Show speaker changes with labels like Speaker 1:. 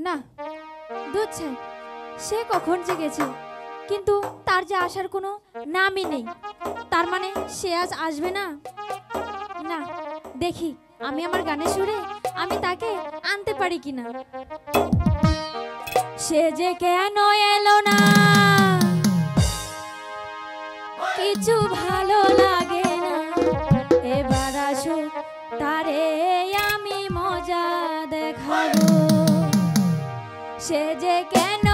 Speaker 1: না, দুধ চাই। সে কখন যে গেছে, কিন্তু তার যে আসার কোনো নামই নেই। তার মানে সে আজ আসবে না? না, দেখি আমি আমার গানের সুরে আমি তাকে আনতে পারি কিনা। সে যে কেন এলো না, কিছু ভালো লাগে না। এবার আসুক তারে আমি মজা দেখাবো। সে যে কেন